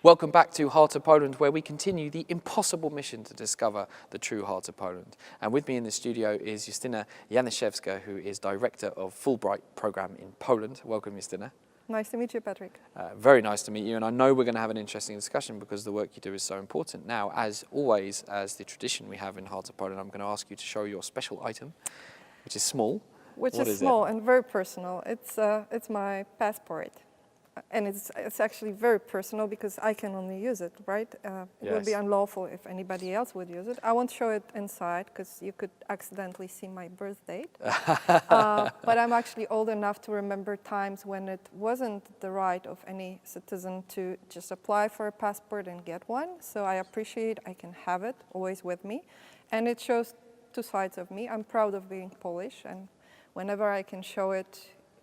Welcome back to Heart of Poland, where we continue the impossible mission to discover the true heart of Poland. And with me in the studio is Justyna Janiszewska, who is Director of Fulbright Program in Poland. Welcome, Justyna. Nice to meet you, Patrick. Very nice to meet you, and I know we're going to have an interesting discussion because the work you do is so important. Now, as always, as the tradition we have in Heart of Poland, I'm going to ask you to show your special item, which is small. Which is small and very personal. It's my passport. And it's actually very personal because I can only use it, right? It would be unlawful if anybody else would use it. I won't show it inside because you could accidentally see my birth date. But I'm actually old enough to remember times when it wasn't the right of any citizen to just apply for a passport and get one. So I appreciate I can have it always with me. And it shows two sides of me. I'm proud of being Polish, and whenever I can show it,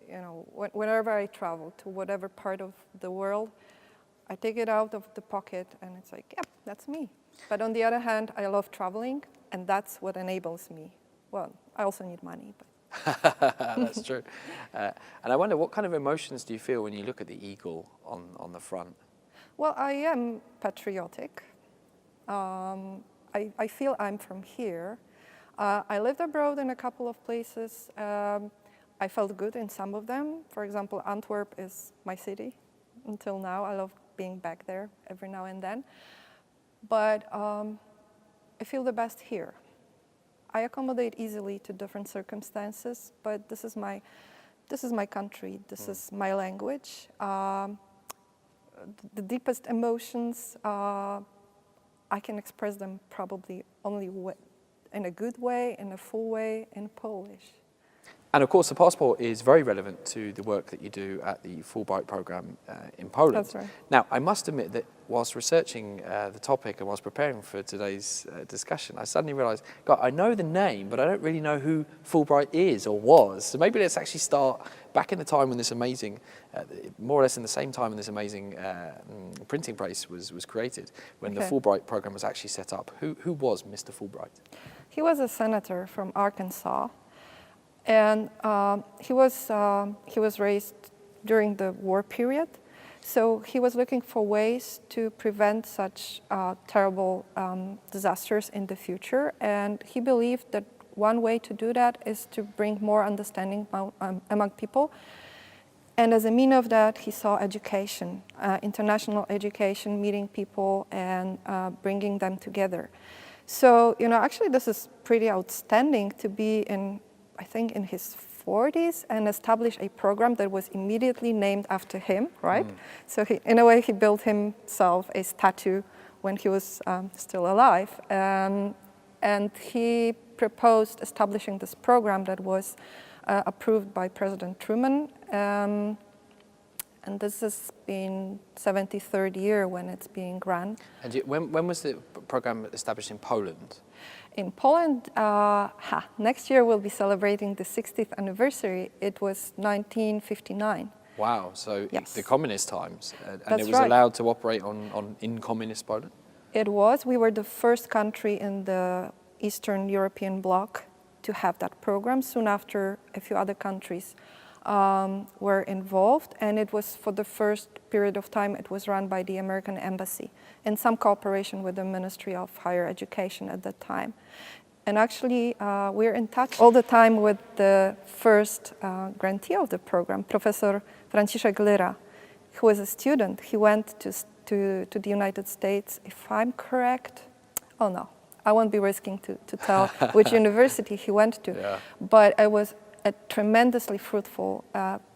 you know, whenever I travel to whatever part of the world, I take it out of the pocket and it's like, yeah, that's me. But on the other hand, I love traveling, and that's what enables me. Well, I also need money. But That's true. And I wonder, what kind of emotions do you feel when you look at the eagle on the front? Well, I am patriotic. I feel I'm from here. I lived abroad in a couple of places. I felt good in some of them. For example, Antwerp is my city until now. I love being back there every now and then. But I feel the best here. I accommodate easily to different circumstances, but this is my country. This is my language. The deepest emotions, I can express them probably only in a good way, in a full way, in Polish. And of course, the passport is very relevant to the work that you do at the Fulbright Program in Poland. That's right. Now, I must admit that whilst researching the topic and whilst preparing for today's discussion, I suddenly realised, God, I know the name, but I don't really know who Fulbright is or was. So maybe let's actually start back in the time when this amazing, more or less in the same time when this amazing printing press was created, when the Fulbright Program was actually set up. Who was Mr. Fulbright? He was a senator from Arkansas. And he was raised during the war period, so he was looking for ways to prevent such terrible disasters in the future. And he believed that one way to do that is to bring more understanding among people. And as a mean of that, he saw education, international education, meeting people and bringing them together. So, you know, actually this is pretty outstanding to be I think in his 40s, and establish a program that was immediately named after him, right? So in a way, he built himself a statue when he was still alive. And he proposed establishing this program that was approved by President Truman. And this has been 73rd year when it's being run. And when was the program established in Poland? In Poland, next year we'll be celebrating the 60th anniversary. It was 1959. Wow, so the communist times. And it was allowed to operate in communist Poland? It was. We were the first country in the Eastern European bloc to have that program. Soon after, a few other countries were involved, and it was, for the first period of time, it was run by the American Embassy in some cooperation with the Ministry of Higher Education at that time. And actually, we're in touch all the time with the first grantee of the program, Professor Franciszek Lyra, who was a student. He went to the United States, if I'm correct. Oh no, I won't be risking to tell which university he went to. But it was a tremendously fruitful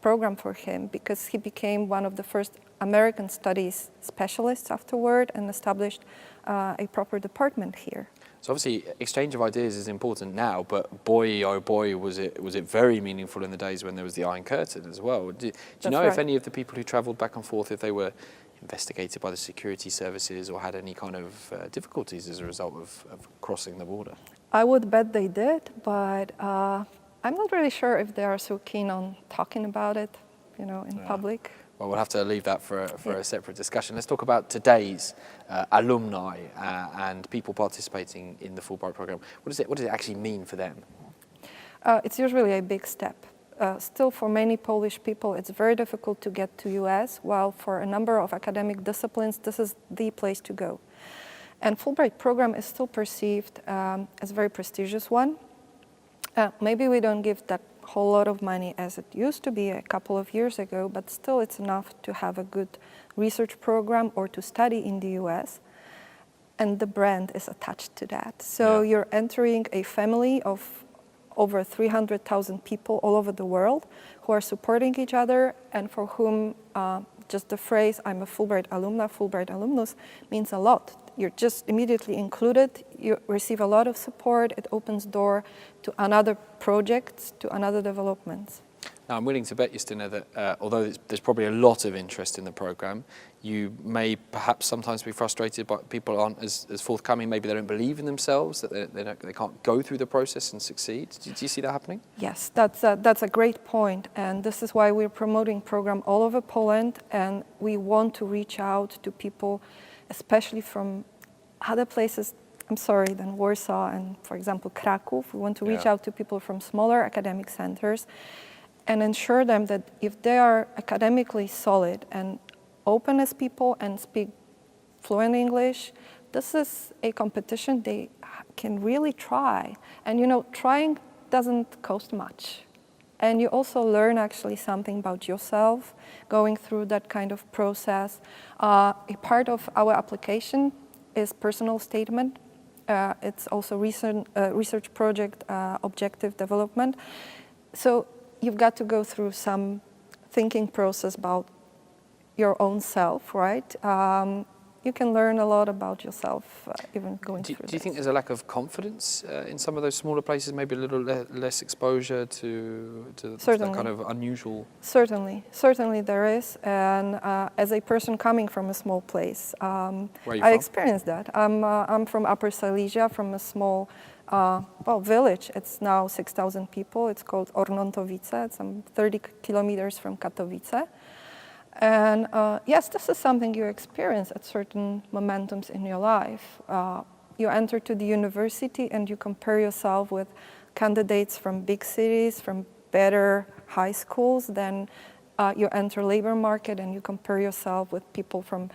program for him, because he became one of the first American studies specialists afterward and established a proper department here. So obviously exchange of ideas is important now, but boy oh boy was it very meaningful in the days when there was the Iron Curtain as well. Do you know if any of the people who travelled back and forth, if they were investigated by the security services or had any kind of difficulties as a result of crossing the border? I would bet they did, but I'm not really sure if they are so keen on talking about it, you know, in public. Well, we'll have to leave that for a separate discussion. Let's talk about today's alumni and people participating in the Fulbright program. What does it actually mean for them? It's usually a big step. still for many Polish people, it's very difficult to get to US, while for a number of academic disciplines, this is the place to go. And Fulbright program is still perceived as a very prestigious one. Maybe we don't give that whole lot of money as it used to be a couple of years ago, but still it's enough to have a good research program or to study in the US. And the brand is attached to that. So you're entering a family of over 300,000 people all over the world who are supporting each other and for whom just the phrase, I'm a Fulbright alumna, Fulbright alumnus, means a lot. You're just immediately included, you receive a lot of support, it opens door to another projects, to another developments. Now, I'm willing to bet, Justyna, that although there's probably a lot of interest in the programme, you may perhaps sometimes be frustrated by people aren't as forthcoming, maybe they don't believe in themselves, that they can't go through the process and succeed. Do you see that happening? Yes, that's a great point, and this is why we're promoting program all over Poland, and we want to reach out to people, especially from other places, I'm sorry, than Warsaw and, for example, Kraków. We want to reach out to people from smaller academic centers and ensure them that if they are academically solid and open as people and speak fluent English, this is a competition they can really try. And you know, trying doesn't cost much. And you also learn actually something about yourself going through that kind of process. A part of our application is personal statement. It's also recent research project objective development. So you've got to go through some thinking process about your own self, right? You can learn a lot about yourself even going through Do you think there's a lack of confidence in some of those smaller places, maybe a little less exposure to that kind of unusual? Certainly there is. And as a person coming from a small place, I experienced that. I'm from Upper Silesia, from a small village. It's now 6,000 people. It's called Ornontowice. It's 30 kilometers from Katowice. And yes, this is something you experience at certain momentums in your life. You enter to the university and you compare yourself with candidates from big cities, from better high schools. Then you enter labor market and you compare yourself with people from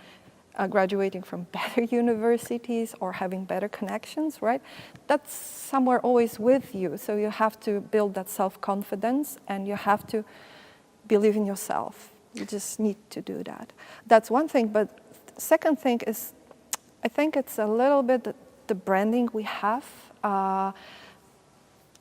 graduating from better universities or having better connections, right? That's somewhere always with you. So you have to build that self-confidence and you have to believe in yourself. You just need to do that. That's one thing, but second thing is, I think it's a little bit the branding we have,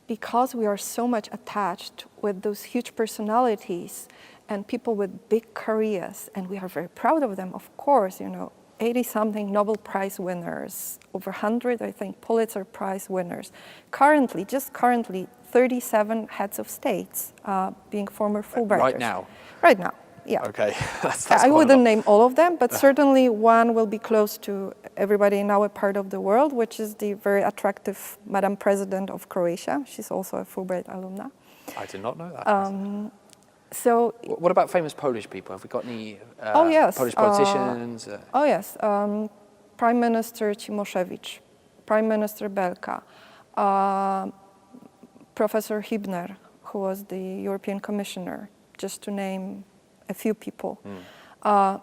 because we are so much attached with those huge personalities and people with big careers, and we are very proud of them, of course, you know, 80-something Nobel Prize winners, over 100, I think, Pulitzer Prize winners. Currently, 37 heads of states being former Fulbrighters. Right now? Right now. Yeah. Okay. That's I wouldn't name all of them, but certainly one will be close to everybody in our part of the world, which is the very attractive Madam President of Croatia. She's also a Fulbright alumna. I did not know that. So, what about famous Polish people? Have we got any Polish politicians? Yes. Prime Minister Cimoszewicz, Prime Minister Belka, Professor Hibner, who was the European Commissioner, just to name a few people.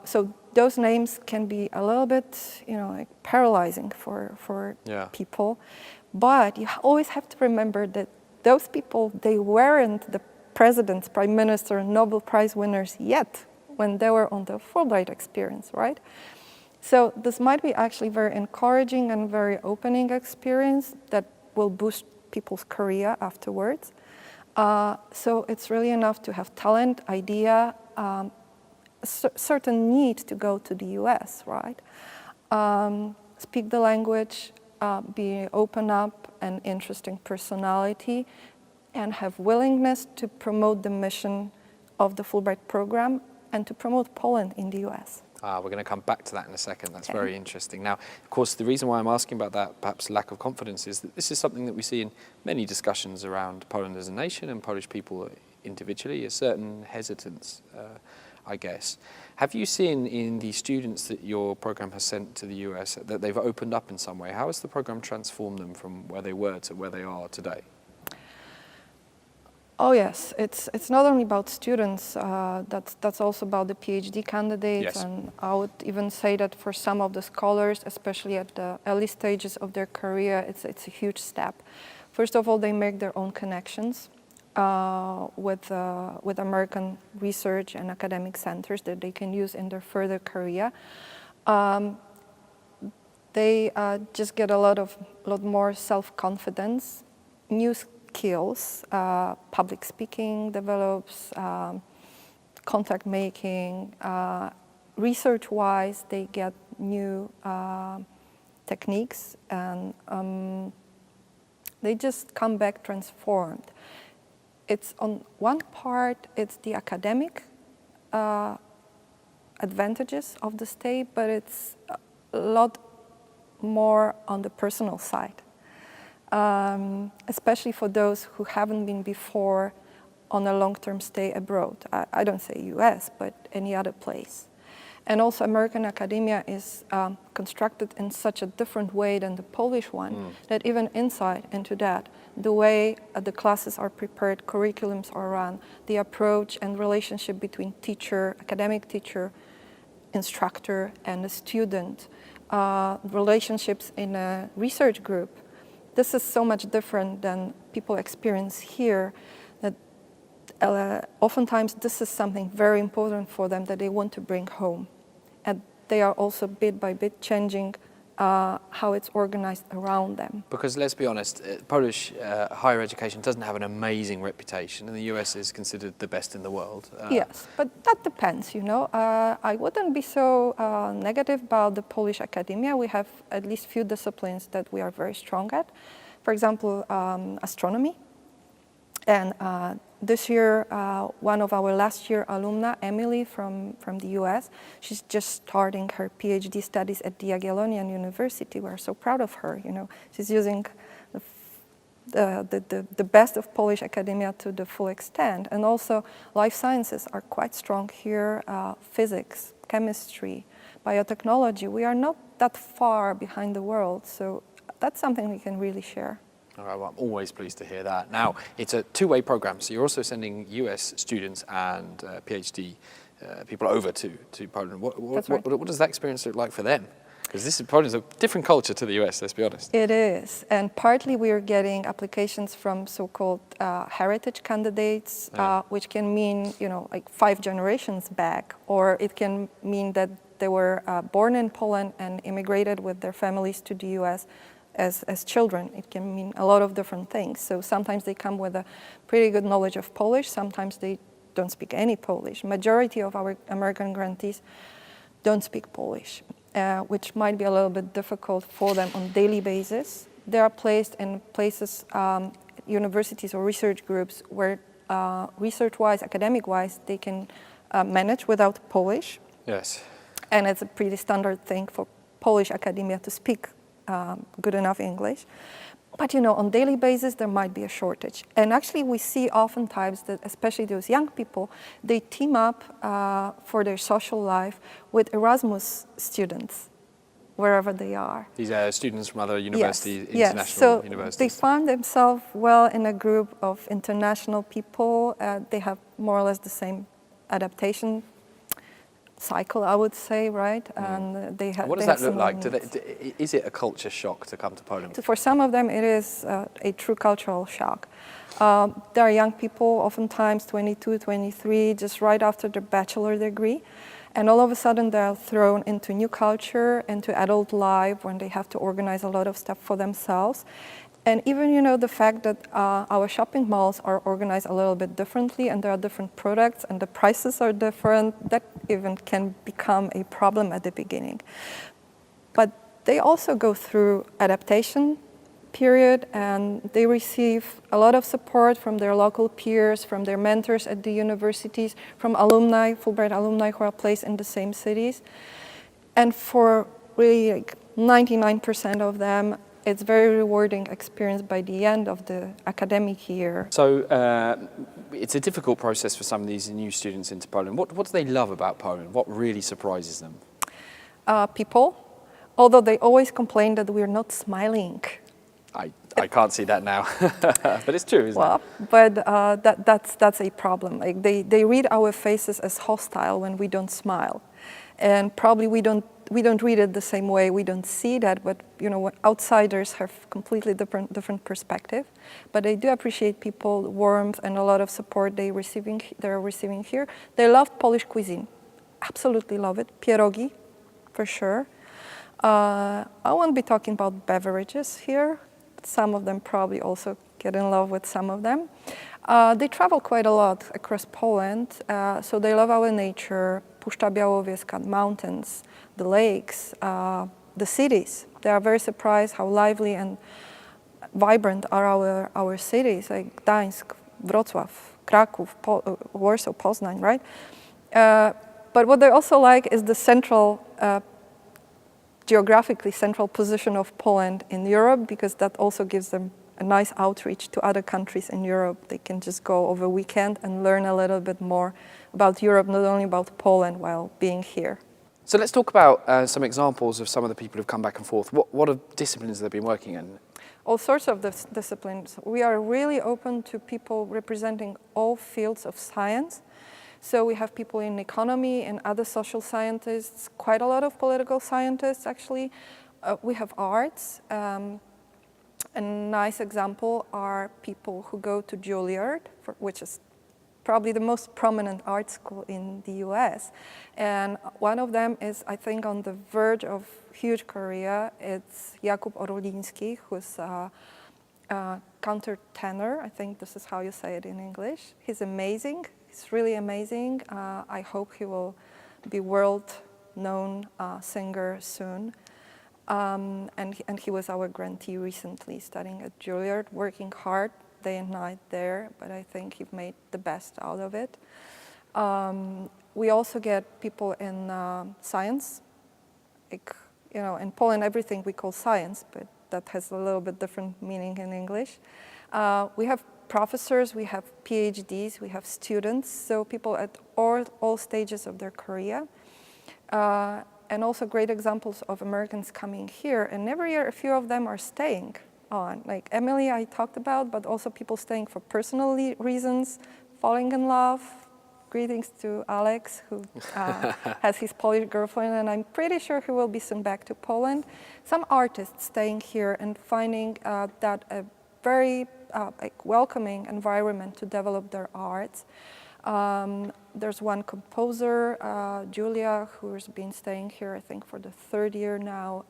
So those names can be a little bit, you know, like paralyzing for people. But you always have to remember that those people, they weren't the presidents, prime minister, Nobel Prize winners yet when they were on the Fulbright experience, right? So this might be actually very encouraging and very opening experience that will boost people's career afterwards. So it's really enough to have talent, idea, certain need to go to the US, right? Speak the language, be open up and interesting personality, and have willingness to promote the mission of the Fulbright program and to promote Poland in the US. We're going to come back to that in a second. That's very interesting. Now, of course, the reason why I'm asking about that, perhaps lack of confidence, is that this is something that we see in many discussions around Poland as a nation and Polish people individually, a certain hesitance, I guess. Have you seen in the students that your program has sent to the US that they've opened up in some way? How has the program transformed them from where they were to where they are today? Oh yes, it's not only about students. That's also about the PhD candidates, Yes. and I would even say that for some of the scholars, especially at the early stages of their career, it's a huge step. First of all, they make their own connections with American research and academic centers that they can use in their further career. They just get a lot more self-confidence, new skills, public speaking develops, contact making. Research-wise, they get new techniques, and they just come back transformed. It's on one part, it's the academic advantages of the stay, but it's a lot more on the personal side. Especially for those who haven't been before on a long-term stay abroad. I don't say US, but any other place. And also American academia is constructed in such a different way than the Polish one, that even insight into that, the way the classes are prepared, curriculums are run, the approach and relationship between teacher, academic teacher, instructor, and the student, relationships in a research group. This is so much different than people experience here, that oftentimes this is something very important for them that they want to bring home. And they are also bit by bit changing how it's organized around them. Because let's be honest, Polish higher education doesn't have an amazing reputation, and the US is considered the best in the world. Yes, but that depends, you know. I wouldn't be so negative about the Polish academia. We have at least few disciplines that we are very strong at. For example, astronomy. And this year, one of our last year alumna, Emily from the US, she's just starting her PhD studies at the Jagiellonian University. We're so proud of her, you know. She's using the best of Polish academia to the full extent. And also life sciences are quite strong here, physics, chemistry, biotechnology. We are not that far behind the world, so that's something we can really share. All right, well, I'm always pleased to hear that. Now, it's a two-way program, so you're also sending US students and PhD people over to Poland. What does that experience look like for them? Because Poland is a different culture to the US, let's be honest. It is, and partly we are getting applications from so-called heritage candidates, which can mean, you know, like 5 generations back, or it can mean that they were born in Poland and immigrated with their families to the US as children. It can mean a lot of different things. So sometimes they come with a pretty good knowledge of Polish, sometimes they don't speak any Polish. Majority of our American grantees don't speak Polish, which might be a little bit difficult for them on a daily basis. They are placed in places, universities or research groups where research-wise, academic-wise, they can manage without Polish. Yes. And it's a pretty standard thing for Polish academia to speak good enough English. But, you know, on daily basis, there might be a shortage. And actually, we see oftentimes that, especially those young people, they team up for their social life with Erasmus students, wherever they are. These are students from other universities, Yes. international universities. They find themselves well in a group of international people. They have more or less the same adaptation cycle, I would say, right? And they have. What does that look like? Is it a culture shock to come to Poland? For some of them, it is a true cultural shock. There are young people, oftentimes 22, 23, just right after their bachelor degree. And all of a sudden, they're thrown into new culture, into adult life, when they have to organize a lot of stuff for themselves. And even, you know, the fact that our shopping malls are organized a little bit differently, and there are different products and the prices are different, that even can become a problem at the beginning. But they also go through adaptation period, and they receive a lot of support from their local peers, from their mentors at the universities, from alumni, Fulbright alumni who are placed in the same cities. And for really like 99% of them, it's very rewarding experience by the end of the academic year. So it's a difficult process for some of these new students into Poland. What do they love about Poland? What really surprises them? People, although they always complain that we're not smiling. I can't see that now, but it's true, isn't Well, it? but that's a problem. Like they read our faces as hostile when we don't smile, and probably we don't read it the same way. We don't see that, but you know, outsiders have completely different perspective. But they do appreciate people warmth and a lot of support they're receiving here. They love Polish cuisine, absolutely love it. Pierogi, for sure. I won't be talking about beverages here. Some of them probably also get in love with some of them. They travel quite a lot across Poland, so they love our nature, Puszcza Białowieska, mountains, the lakes, the cities. They are very surprised how lively and vibrant are our cities, like Gdańsk, Wrocław, Kraków, Warsaw, Poznań, right? But what they also like is the geographically central position of Poland in Europe, because that also gives them a nice outreach to other countries in Europe. They can just go over a weekend and learn a little bit more about Europe, not only about Poland, while being here. So let's talk about some examples of some of the people who've come back and forth. What are disciplines they've been working in? All sorts of disciplines. We are really open to people representing all fields of science. So we have people in economy and other social scientists, quite a lot of political scientists actually. We have arts. A nice example are people who go to Juilliard, which is probably the most prominent art school in the US. And one of them is, I think, on the verge of huge career. It's Jakub Oroliński, who's a countertenor. I think this is how you say it in English. He's amazing. He's really amazing. I hope he will be world-known singer soon. And he was our grantee recently, studying at Juilliard, working hard day and night there, but I think he made the best out of it. We also get people in science. Like, you know, in Poland, everything we call science, but that has a little bit different meaning in English. We have professors, we have PhDs, we have students, so people at all stages of their career. And also great examples of Americans coming here, and every year a few of them are staying on. Like Emily I talked about, but also people staying for personal reasons, falling in love. Greetings to Alex, who has his Polish girlfriend, and I'm pretty sure he will be soon back to Poland. Some artists staying here and finding that a very welcoming environment to develop their arts. There's one composer, Julia, who's been staying here, I think, for the third year now,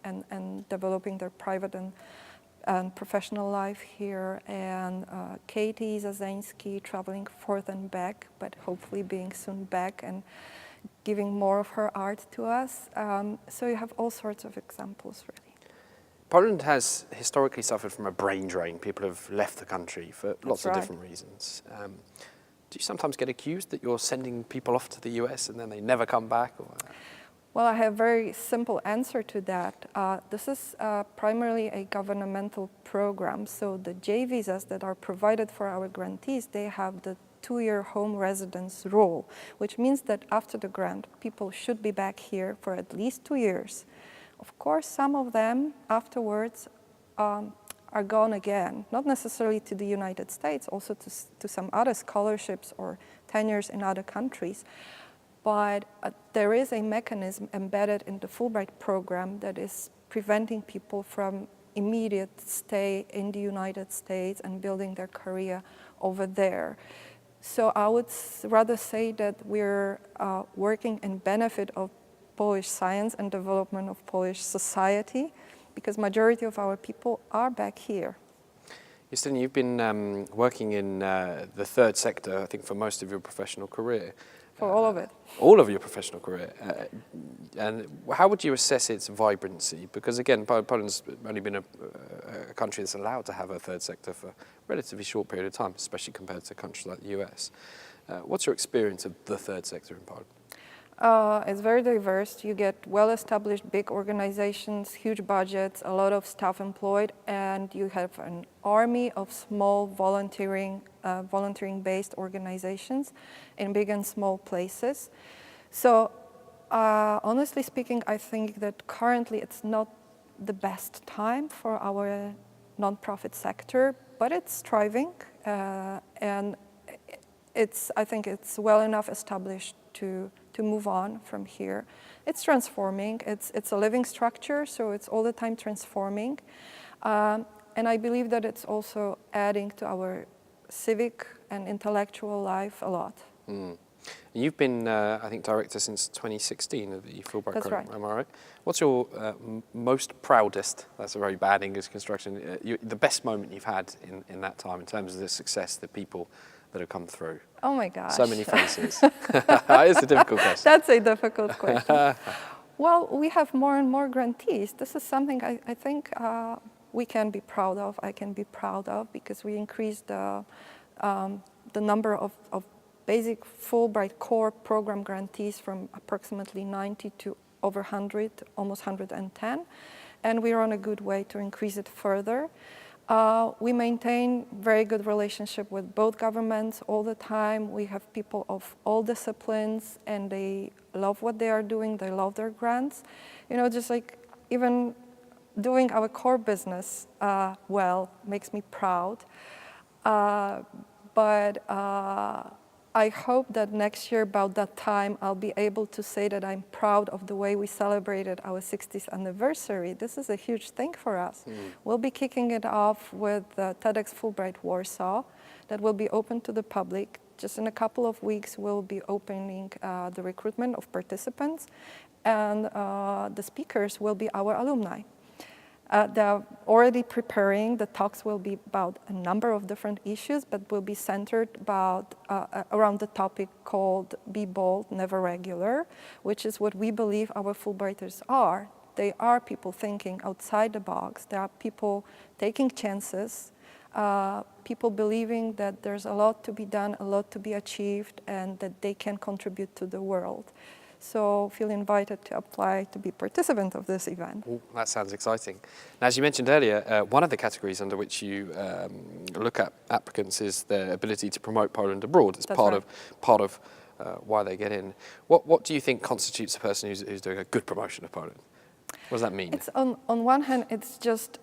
and developing their private and professional life here. And Katie Zazański, traveling forth and back, but hopefully being soon back and giving more of her art to us. So you have all sorts of examples, really. Poland has historically suffered from a brain drain. People have left the country for lots of different reasons. Do you sometimes get accused that you're sending people off to the US and then they never come back? Or? Well, I have a very simple answer to that. This is primarily a governmental program. So the J visas that are provided for our grantees, they have the 2-year home residence rule, which means that after the grant, people should be back here for at least 2 years. Of course, some of them afterwards are gone again, not necessarily to the United States, also to some other scholarships or tenures in other countries. But there is a mechanism embedded in the Fulbright program that is preventing people from immediate stay in the United States and building their career over there. So I would rather say that we're working in benefit of Polish science and development of Polish society, because majority of our people are back here. Justyna, you've been working in the third sector, I think, for most of your professional career. For all of it. All of your professional career. And how would you assess its vibrancy? Because again, Poland's only been a country that's allowed to have a third sector for a relatively short period of time, especially compared to countries like the US. What's your experience of the third sector in Poland? It's very diverse. You get well-established big organizations, huge budgets, a lot of staff employed, and you have an army of small volunteering-based organizations in big and small places. So honestly speaking, I think that currently it's not the best time for our non-profit sector, but it's thriving, and I think it's well enough established to move on from here. It's transforming. It's a living structure, so it's all the time transforming. And I believe that it's also adding to our civic and intellectual life a lot. Mm. You've been, I think, director since 2016 of the Fulbright That's Program, right. am I right? What's your most proudest, that's a very bad English construction, the best moment you've had in that time in terms of the success, the people that have come through? Oh my gosh. So many faces. It's a difficult question. That's a difficult question. Well, we have more and more grantees. This is something I think we can be proud of, I can be proud of, because we increased the number of basic Fulbright core program grantees from approximately 90 to over 100, almost 110. And we're on a good way to increase it further. We maintain very good relationship with both governments all the time. We have people of all disciplines, and they love what they are doing. They love their grants. You know, just like even doing our core business well makes me proud. But I hope that next year, about that time, I'll be able to say that I'm proud of the way we celebrated our 60th anniversary. This is a huge thing for us. We'll be kicking it off with TEDx Fulbright Warsaw that will be open to the public. Just in a couple of weeks, we'll be opening the recruitment of participants, and the speakers will be our alumni. They're already preparing. The talks will be about a number of different issues, but will be centered around the topic called Be Bold, Never Regular, which is what we believe our Fulbrighters are. They are people thinking outside the box. They are people taking chances, people believing that there's a lot to be done, a lot to be achieved, and that they can contribute to the world. So feel invited to apply to be participant of this event. Ooh, that sounds exciting. Now, as you mentioned earlier, one of the categories under which you look at applicants is their ability to promote Poland abroad. It's part of why they get in. What do you think constitutes a person who's doing a good promotion of Poland? What does that mean? It's on one hand, it's just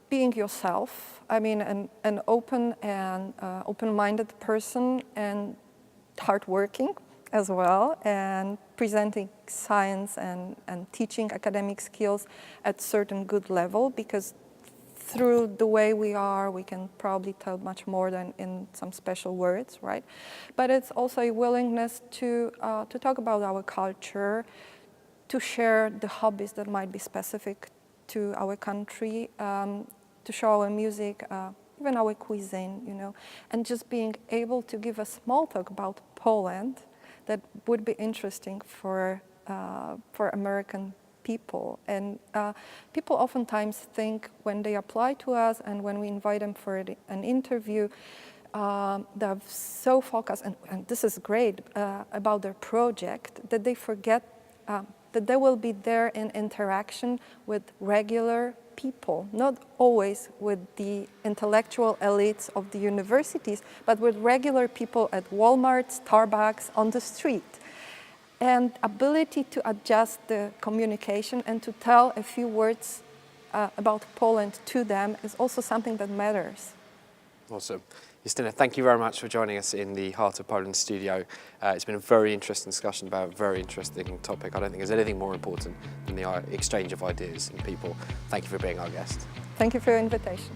being yourself. I mean, an open and open-minded person, and hardworking as well, and presenting science and teaching academic skills at certain good level, because through the way we are, we can probably tell much more than in some special words, right? But it's also a willingness to talk about our culture, to share the hobbies that might be specific to our country, to show our music, even our cuisine, you know, and just being able to give a small talk about Poland that would be interesting for American people. And people oftentimes think when they apply to us and when we invite them for an interview, they're so focused, and this is great, about their project, that they forget that they will be there in interaction with regular people, not always with the intellectual elites of the universities, but with regular people at Walmart, Starbucks, on the street. And ability to adjust the communication and to tell a few words about Poland to them is also something that matters. Awesome. Justyna, thank you very much for joining us in the Heart of Poland studio. It's been a very interesting discussion about a very interesting topic. I don't think there's anything more important than the exchange of ideas and people. Thank you for being our guest. Thank you for your invitation.